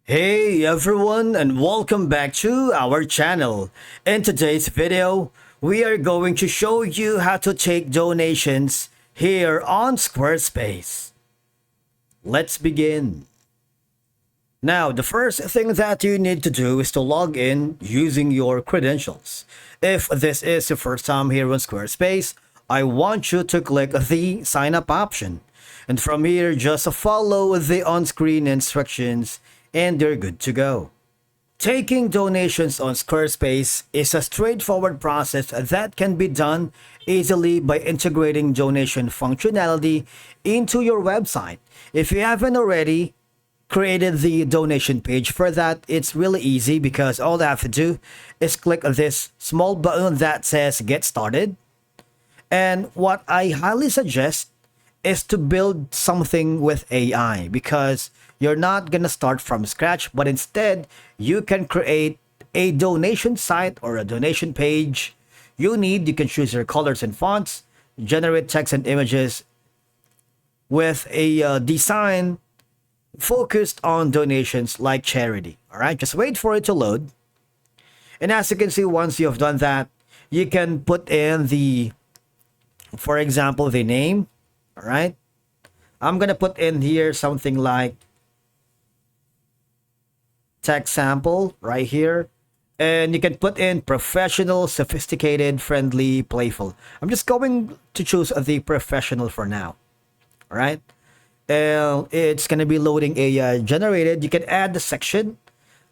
Hey everyone, and welcome back to our channel. In today's video, we are going to show you how to take donations here on Squarespace. Let's begin. Now, the first thing that you need to do is to log in using your credentials. If this is your first time here on Squarespace, I want you to click the sign up option. And from here, just follow the on-screen instructions and you're good to go. Taking donations on Squarespace is a straightforward process that can be done easily by integrating donation functionality into your website. If you haven't already created the donation page for that, it's really easy because all I have to do is click this small button that says get started. And what I highly suggest is to build something with AI because you're not going to start from scratch, but instead you can create a donation site or a donation page. You can choose your colors and fonts, generate text and images with a design focused on donations like charity. All right, just wait for it to load. And as you can see, once you've done that, you can put in for example, the name. All right, I'm gonna put in here something like text sample right here, and you can put in professional, sophisticated, friendly, playful. I'm just going to choose the professional for now. All right, it's gonna be loading AI generated. You can add the section.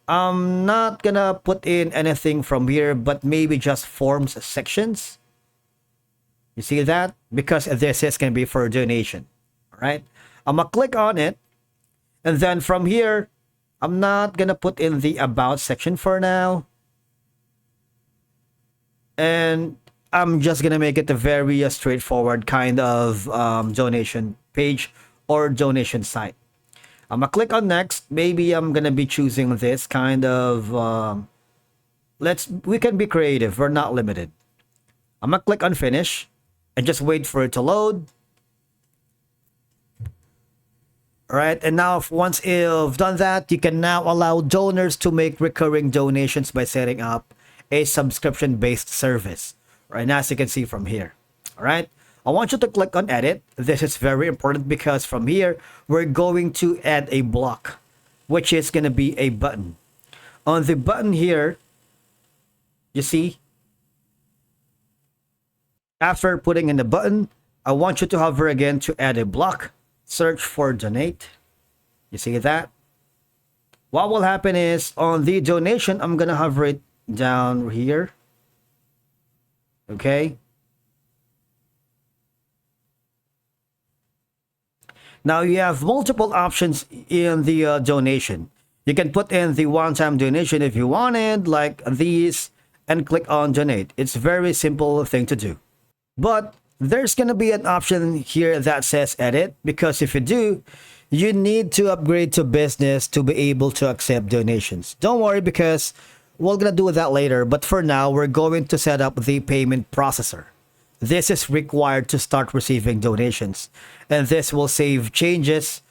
I'm not gonna put in anything from here, but maybe just forms sections. You see that? Because this is going to be for donation. All right. I'm going to click on it. And then from here, I'm not going to put in the about section for now. And I'm just going to make it a very straightforward kind of donation page or donation site. I'm going to click on next. Maybe I'm going to be choosing this kind of, we can be creative. We're not limited. I'm going to click on finish. And just wait for it to load. All right, and now once you've done that, you can now allow donors to make recurring donations by setting up a subscription-based service. Right now, as you can see from here. All right, I want you to click on edit. This is very important because from here, we're going to add a block, which is going to be a button. On the button here, you see, after putting in the button, I want you to hover again to add a block. Search for donate. You see that? What will happen is on the donation, I'm going to hover it down here. Okay. Now you have multiple options in the donation. You can put in the one-time donation if you wanted, like these, and click on donate. It's a very simple thing to do. But there's going to be an option here that says edit, because if you do, you need to upgrade to business to be able to accept donations. Don't worry, because we're going to do that later. But for now, we're going to set up the payment processor. This is required to start receiving donations. And this will save changes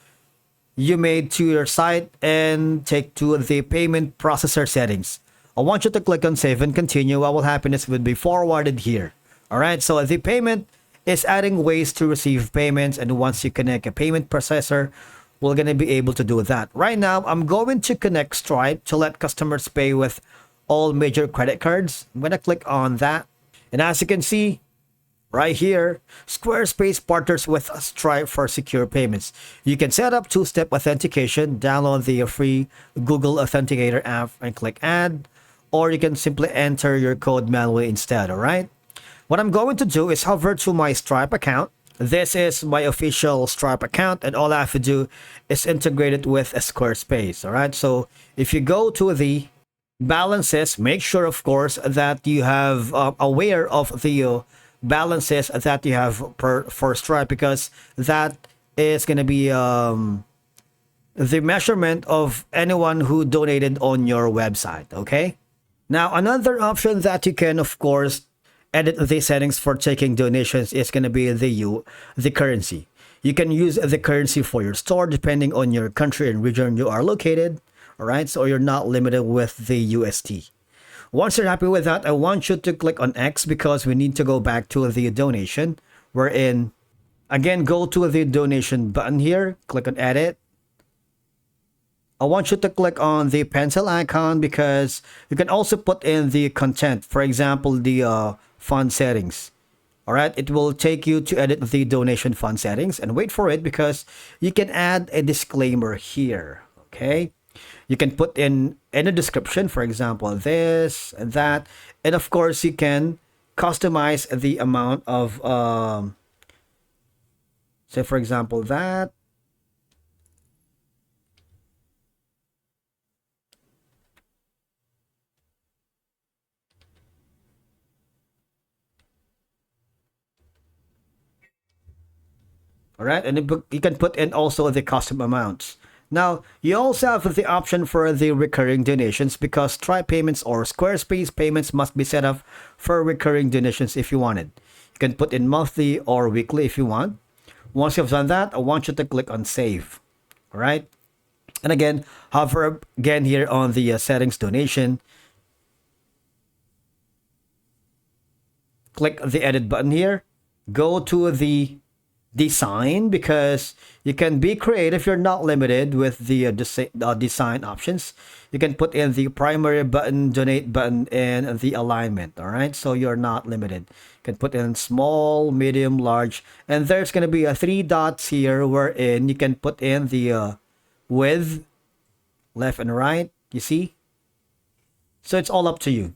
you made to your site and take to the payment processor settings. I want you to click on save and continue. What will happen is it will be forwarded here. All right, so the payment is adding ways to receive payments, and once you connect a payment processor, we're going to be able to do that. Right now, I'm going to connect Stripe to let customers pay with all major credit cards. I'm going to click on that. And as you can see right here, Squarespace partners with Stripe for secure payments. You can set up two-step authentication, download the free Google Authenticator app and click add, or you can simply enter your code manually instead, all right? What I'm going to do is hover to my Stripe account. This is my official Stripe account, and all I have to do is integrate it with a Squarespace. All right. So if you go to the balances, make sure, of course, that you have aware of the balances that you have for Stripe, because that is going to be the measurement of anyone who donated on your website. Okay. Now, another option that you can, of course, edit the settings for taking donations is going to be the currency. You can use the currency for your store depending on your country and region you are located. All right, so you're not limited with the UST. Once you're happy with that, I want you to click on X because we need to go back to the donation. We're in, again, go to the donation button here, click on edit. I want you to click on the pencil icon because you can also put in the content. For example, the fund settings. All right, it will take you to edit the donation fund settings, and wait for it because you can add a disclaimer here. Okay, you can put in a description, for example, this and that, and of course you can customize the amount of, say for example that. All right, and you can put in also the custom amounts. Now, you also have the option for the recurring donations because Stripe payments or Squarespace payments must be set up for recurring donations if you want it. You can put in monthly or weekly if you want. Once you've done that, I want you to click on save. All right. And again, hover again here on the settings donation. Click the edit button here. Go to the design because you can be creative. You're not limited with the design options. You can put in the primary button, donate button, and the alignment. All right, so you're not limited. You can put in small, medium, large, and there's going to be a 3 dots here wherein you can put in the width, left and right. You see, so it's all up to you.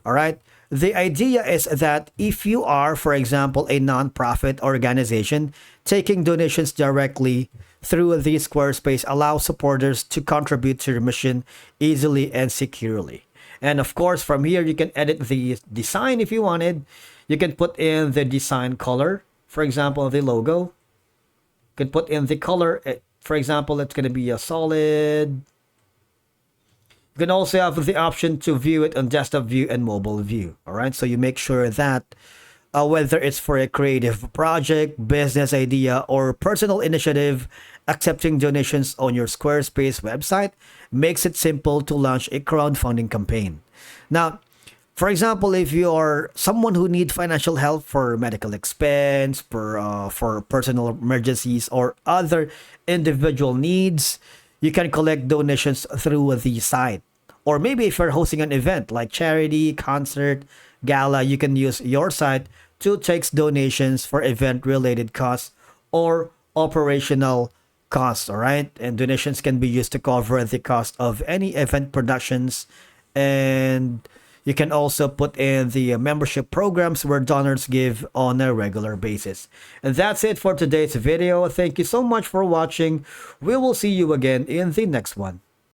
All right. The idea is that if you are, for example, a nonprofit organization, taking donations directly through the Squarespace allows supporters to contribute to your mission easily and securely. And of course, from here, you can edit the design if you wanted. You can put in the design color, for example, the logo. You can put in the color, for example, it's going to be a solid. You can also have the option to view it on desktop view and mobile view. All right, so you make sure that whether it's for a creative project, business idea, or personal initiative, accepting donations on your Squarespace website makes it simple to launch a crowdfunding campaign. Now, for example, if you're someone who needs financial help for medical expense, for personal emergencies, or other individual needs, you can collect donations through the site. Or maybe if you're hosting an event like charity, concert, gala, you can use your site to take donations for event-related costs or operational costs, all right? And donations can be used to cover the cost of any event productions. And you can also put in the membership programs where donors give on a regular basis. And that's it for today's video. Thank you so much for watching. We will see you again in the next one.